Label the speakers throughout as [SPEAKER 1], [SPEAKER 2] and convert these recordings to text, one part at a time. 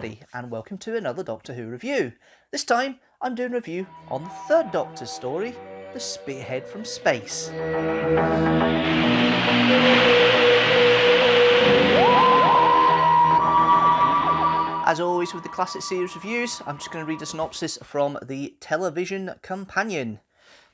[SPEAKER 1] everybody, and welcome to another Doctor Who review. This time, I'm doing a review on the third Doctor's story, The Spearhead from Space. As always with the classic series reviews, I'm just going to read a synopsis from the television companion.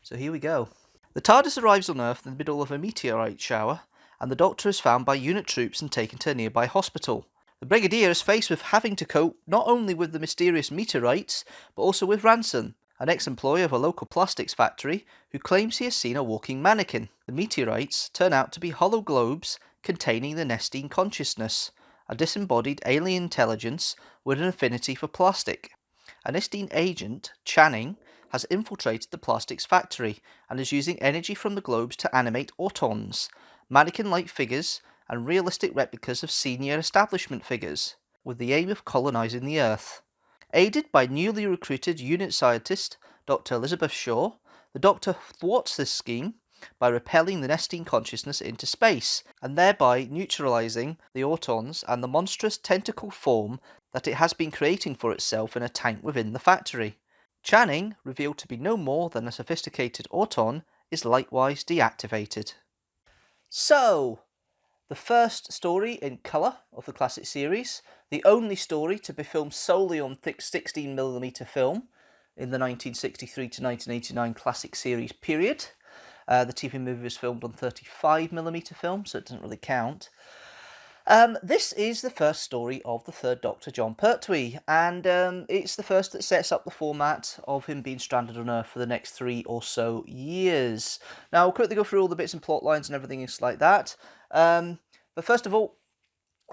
[SPEAKER 1] So here we go. The TARDIS arrives on Earth in the middle of a meteorite shower, and the Doctor is found by unit troops and taken to a nearby hospital. The Brigadier is faced with having to cope not only with the mysterious meteorites, but also with Ransom, an ex-employee of a local plastics factory who claims he has seen a walking mannequin. The meteorites turn out to be hollow globes containing the Nestine consciousness, a disembodied alien intelligence with an affinity for plastic. A Nestine agent, Channing, has infiltrated the plastics factory and is using energy from the globes to animate Autons, mannequin-like figures and realistic replicas of senior establishment figures, with the aim of colonising the Earth. Aided by newly recruited unit scientist Dr. Elizabeth Shaw, the Doctor thwarts this scheme by repelling the Nestine consciousness into space, and thereby neutralising the Autons and the monstrous tentacle form that it has been creating for itself in a tank within the factory. Channing, revealed to be no more than a sophisticated Auton, is likewise deactivated. So, the first story in colour of the classic series, the only story to be filmed solely on thick 16mm film in the 1963 to 1989 classic series period. The TV movie was filmed on 35mm film, so it doesn't really count. This is the first story of the third Doctor, Jon Pertwee, and it's the first that sets up the format of him being stranded on Earth for the next 3 or so years. Now, I'll quickly go through all the bits and plot lines and everything else like that. But first of all,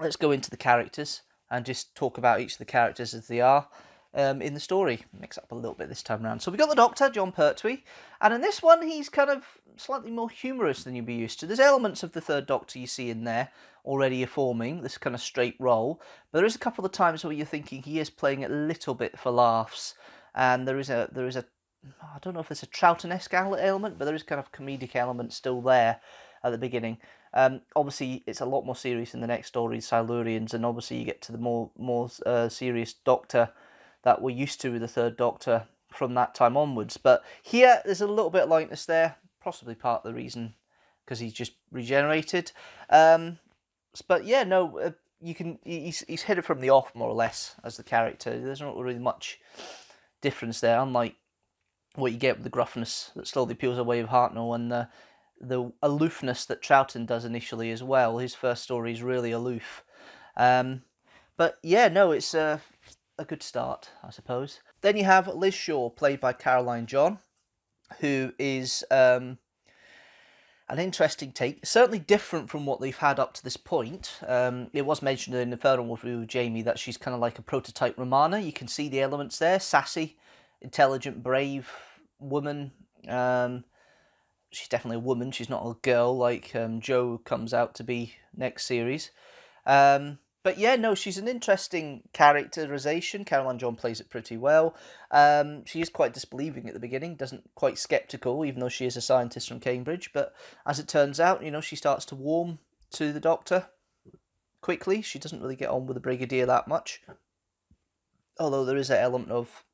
[SPEAKER 1] let's go into the characters and just talk about each of the characters as they are in the story. Mix up a little bit this time around. So we got the Doctor, Jon Pertwee, and in this one he's kind of slightly more humorous than you'd be used to. There's elements of the third Doctor you see in there already forming, this kind of straight role, but there is a couple of times where you're thinking he is playing a little bit for laughs, and there is a I don't know if it's a Troughton-esque element, but there is kind of comedic element still there at the beginning. Obviously, it's a lot more serious in the next story, Silurians, and obviously you get to the more serious Doctor that we're used to with the third Doctor from that time onwards. But here, there's a little bit of lightness there, possibly part of the reason because he's just regenerated. But yeah, no, he's hit it from the off more or less as the character. There's not really much difference there, unlike what you get with the gruffness that slowly peels away with Hartnell and the aloofness that Troughton does initially as well. His first story is really aloof. But yeah, no, it's a good start, I suppose. Then you have Liz Shaw, played by Caroline John, who is an interesting take, certainly different from what they've had up to this point. It was mentioned in the Infernal review with Jamie that she's kind of like a prototype Romana. You can see the elements there. Sassy, intelligent, brave woman. She's definitely a woman. She's not a girl like Jo comes out to be next series. But yeah, no, she's an interesting characterization. Caroline John plays it pretty well. She is quite disbelieving at the beginning, doesn't quite skeptical, even though she is a scientist from Cambridge. But as it turns out, she starts to warm to the Doctor quickly. She doesn't really get on with the Brigadier that much. Although there is an element of,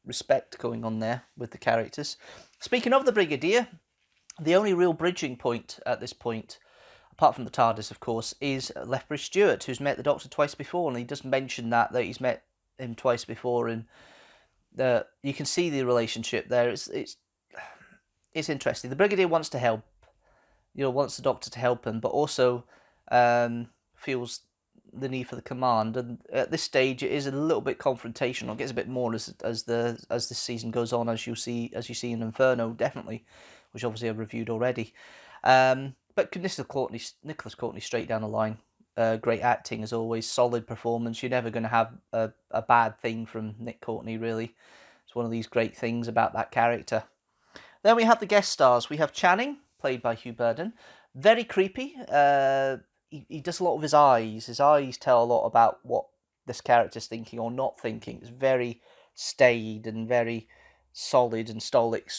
[SPEAKER 1] respect going on there with the characters. Speaking of the Brigadier, the only real bridging point at this point, apart from the TARDIS, of course, is Lethbridge Stewart, who's met the Doctor twice before, and he does mention that he's met him twice before, and you can see the relationship there. It's interesting. The Brigadier wants to help, wants the Doctor to help him, but also feels the need for the command. And at this stage, it is a little bit confrontational. It gets a bit more as this season goes on, as you see in Inferno, definitely, which obviously I've reviewed already. But Nicholas Courtney straight down the line. Great acting as always, solid performance. You're never going to have a bad thing from Nick Courtney, really. It's one of these great things about that character. Then we have the guest stars. We have Channing, played by Hugh Burden. Very creepy. He does a lot with his eyes. His eyes tell a lot about what this character's thinking or not thinking. It's very staid and very solid and stoic.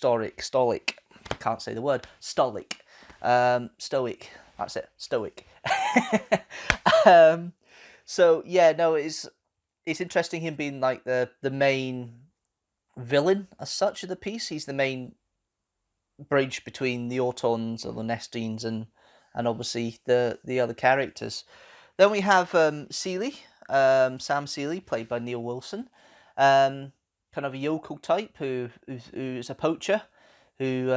[SPEAKER 1] Can't say the word. Stoic. That's it. Stoic. So yeah, no, it's interesting him being like the main villain as such of the piece. He's the main bridge between the Autons or the Nestines and obviously the other characters. Then we have Seeley, Sam Seeley, played by Neil Wilson, kind of a yokel type who's a poacher. Who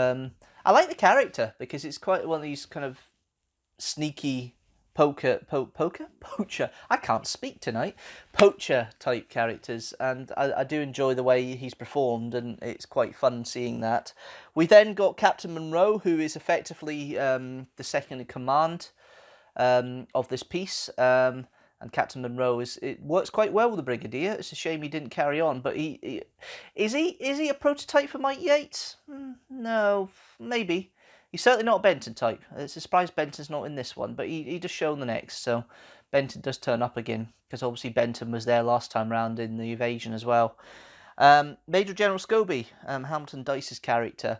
[SPEAKER 1] I like the character because it's quite one of these kind of sneaky poacher. I can't speak tonight. Poacher type characters, and I do enjoy the way he's performed, and it's quite fun seeing that. We then got Captain Monroe, who is effectively the second in command of this piece. And Captain Monroe it works quite well with the Brigadier. It's a shame he didn't carry on, but is he a prototype for Mike Yates? No, maybe. He's certainly not a Benton type. It's a surprise Benton's not in this one, but he does show in the next, so Benton does turn up again, because obviously Benton was there last time round in the Evasion as well. Major General Scobie, Hamilton Dice's character,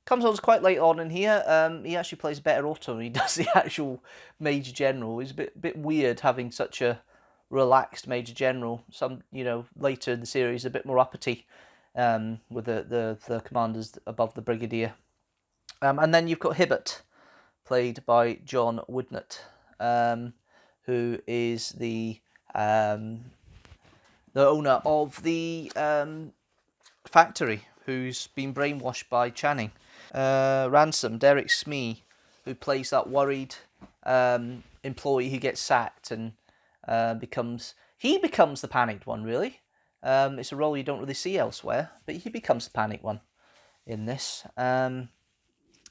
[SPEAKER 1] comes on quite late on in here. He actually plays a better Auto than he does the actual Major General. He's a bit weird having such a relaxed Major General. Some, later in the series, a bit more uppity with the commanders above the Brigadier. And then you've got Hibbert, played by John Woodnett, who is the owner of the factory, who's been brainwashed by Channing. Ransom, Derek Smee, who plays that worried employee who gets sacked and becomes the panicked one, really. It's a role you don't really see elsewhere, but he becomes the panicked one in this.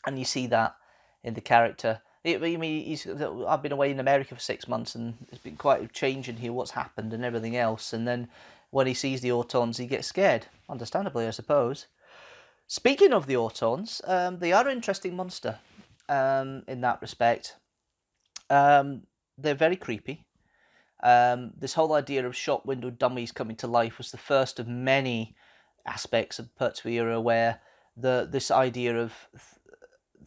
[SPEAKER 1] And you see that in the character. I've been away in America for 6 months, and it's been quite a change in here, what's happened and everything else. And then when he sees the Autons, he gets scared, understandably, I suppose. Speaking of the Autons, they are an interesting monster in that respect. They're very creepy. This whole idea of shop window dummies coming to life was the first of many aspects of the Pertwee era where this idea of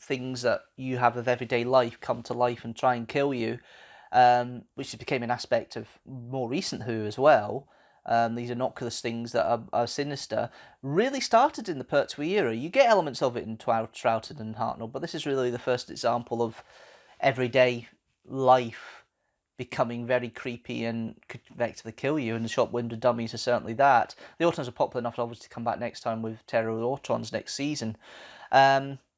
[SPEAKER 1] things that you have of everyday life come to life and try and kill you, which became an aspect of more recent Who as well. These innocuous things that are sinister really started in the Pertwee era. You get elements of it in Troughton and Hartnell, but this is really the first example of everyday life becoming very creepy and could effectively kill you, and the shop window dummies are certainly that. The Autons are popular enough to obviously come back next time with Terror of the Autons next season.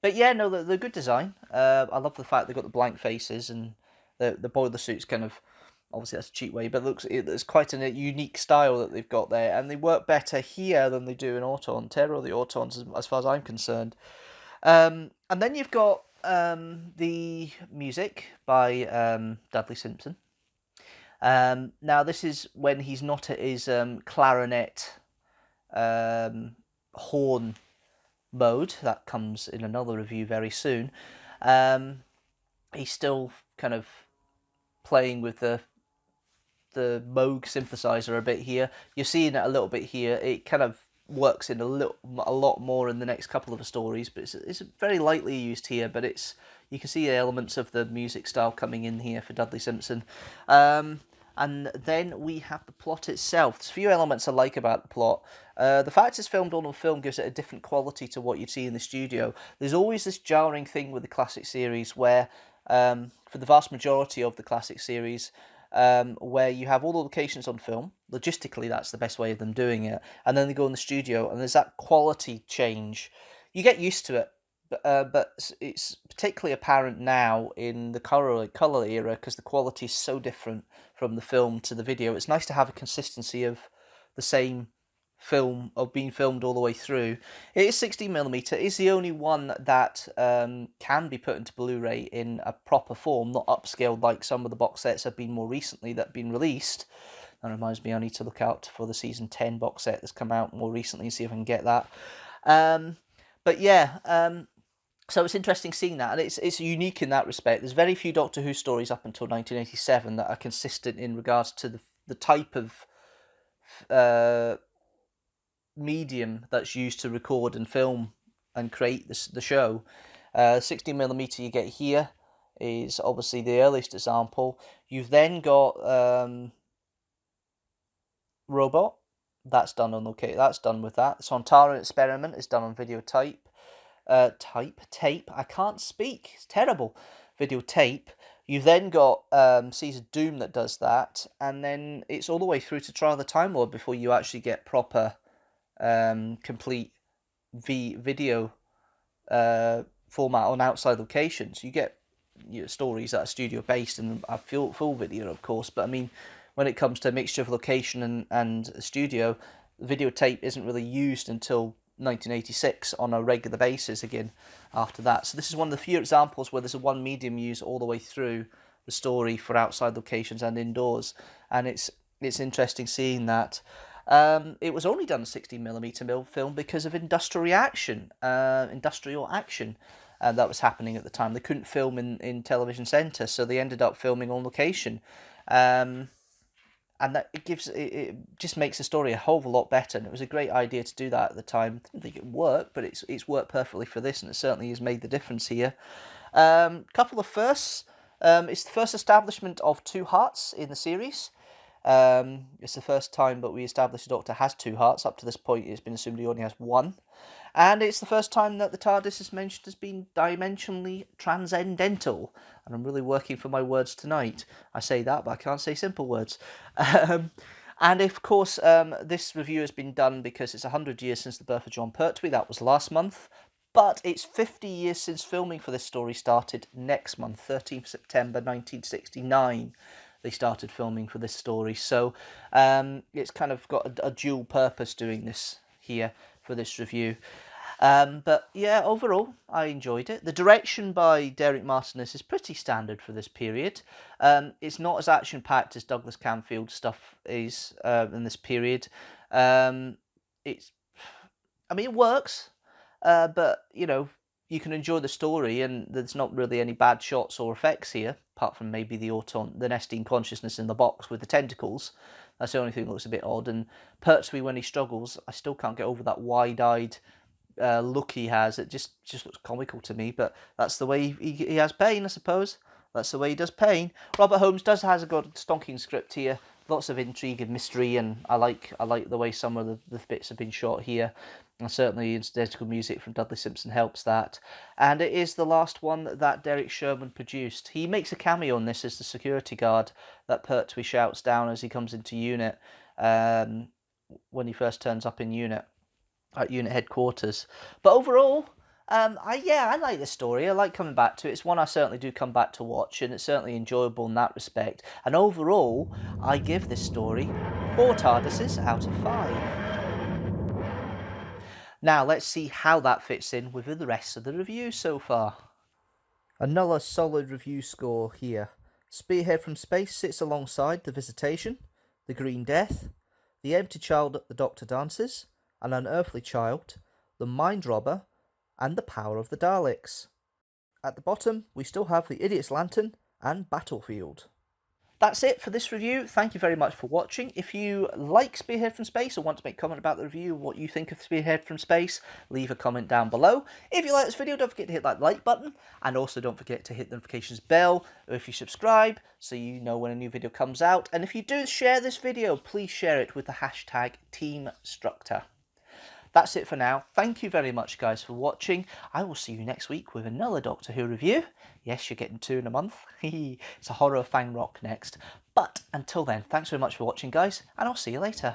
[SPEAKER 1] But yeah, no, they're good design. I love the fact they've got the blank faces, and the boiler suit's kind of, obviously that's a cheap way, but it's quite a unique style that they've got there, and they work better here than they do in Auton. Terror of the Autons, as far as I'm concerned. And then you've got the music by Dudley Simpson. Now this is when he's not at his clarinet horn mode. That comes in another review very soon. He's still kind of playing with the Moog synthesizer a bit here. You're seeing it a little bit here. It kind of works in a lot more in the next couple of stories, but it's very lightly used here. But you can see the elements of the music style coming in here for Dudley Simpson. And then we have the plot itself. There's a few elements I like about the plot. The fact it's filmed on film gives it a different quality to what you'd see in the studio. There's always this jarring thing with the classic series where, for the vast majority of the classic series, where you have all the locations on film. Logistically, that's the best way of them doing it. And then they go in the studio, and there's that quality change. You get used to it, but it's particularly apparent now in the colour era because the quality is so different from the film to the video. It's nice to have a consistency of the same film of being filmed all the way through. It is 16mm. It is the only one that can be put into Blu-ray in a proper form, not upscaled like some of the box sets have been more recently that have been released. That reminds me, I need to look out for the season 10 box set that's come out more recently and see if I can get that. But yeah, so it's interesting seeing that, and it's unique in that respect. There's very few Doctor Who stories up until 1987 that are consistent in regards to the type of medium that's used to record and film and create the show. 16mm you get here is obviously the earliest example. You've then got robot. That's done on That's done with that. The Sontaran experiment is done on videotape. Tape. I can't speak. It's terrible. Videotape. You've then got Caesar Doom that does that, and then it's all the way through to Trial of the Time Lord before you actually get proper, complete video format on outside locations. You get stories that are studio based and have full video, of course, but I mean, when it comes to a mixture of location and studio, videotape isn't really used until 1986 on a regular basis again after that. So this is one of the few examples where there's a one medium used all the way through the story for outside locations and indoors, and it's interesting seeing that. It was only done 16mm film because of industrial action that was happening at the time. They couldn't film in television centre, so they ended up filming on location. And that it just makes the story a whole lot better. And it was a great idea to do that at the time. I didn't think it worked, but it's worked perfectly for this, and it certainly has made the difference here. Couple of firsts. It's the first establishment of 2 hearts in the series. It's the first time that we established the Doctor has 2 hearts. Up to this point, it's been assumed he only has 1. And it's the first time that the TARDIS is mentioned as being dimensionally transcendental. And I'm really working for my words tonight. I say that, but I can't say simple words. And of course, this review has been done because it's 100 years since the birth of Jon Pertwee. That was last month. But it's 50 years since filming for this story started next month, 13th September 1969. They started filming for this story. So it's kind of got a dual purpose doing this here for this review. But yeah, overall, I enjoyed it. The direction by Derek Martinez is pretty standard for this period. It's not as action-packed as Douglas Camfield's stuff is in this period. It works, but, you know, you can enjoy the story, and there's not really any bad shots or effects here, apart from maybe the Nestine consciousness in the box with the tentacles. That's the only thing that looks a bit odd. And Pertwee, when he struggles, I still can't get over that wide-eyed look he has. It just looks comical to me, but that's the way he has pain, I suppose. That's the way he does pain. Robert Holmes has got a stonking script here. Lots of intrigue and mystery, and I like the way some of the bits have been shot here. And certainly incidental music from Dudley Simpson helps that. And it is the last one that Derek Sherman produced. He makes a cameo on this as the security guard that Pertwee shouts down as he comes into unit, when he first turns up in unit, at unit headquarters. But overall, I like this story. I like coming back to it. It's one I certainly do come back to watch, and it's certainly enjoyable in that respect. And overall, I give this story 4 TARDISes out of 5. Now, let's see how that fits in with the rest of the review so far. Another solid review score here. Spearhead from Space sits alongside The Visitation, The Green Death, The Empty Child That the Doctor Dances, An Unearthly Child, The Mind Robber, and The Power of the Daleks. At the bottom, we still have The Idiot's Lantern and Battlefield. That's it for this review. Thank you very much for watching. If you like Spearhead from Space or want to make a comment about the review, what you think of Spearhead from Space, leave a comment down below. If you like this video, don't forget to hit that like button, and also don't forget to hit the notifications bell if you subscribe so you know when a new video comes out. And if you do share this video, please share it with the hashtag teamstructor. That's it for now. Thank you very much, guys, for watching. I will see you next week with another Doctor Who review. Yes, you're getting 2 in a month. It's a horror of Fang Rock next. But until then, thanks very much for watching, guys, and I'll see you later.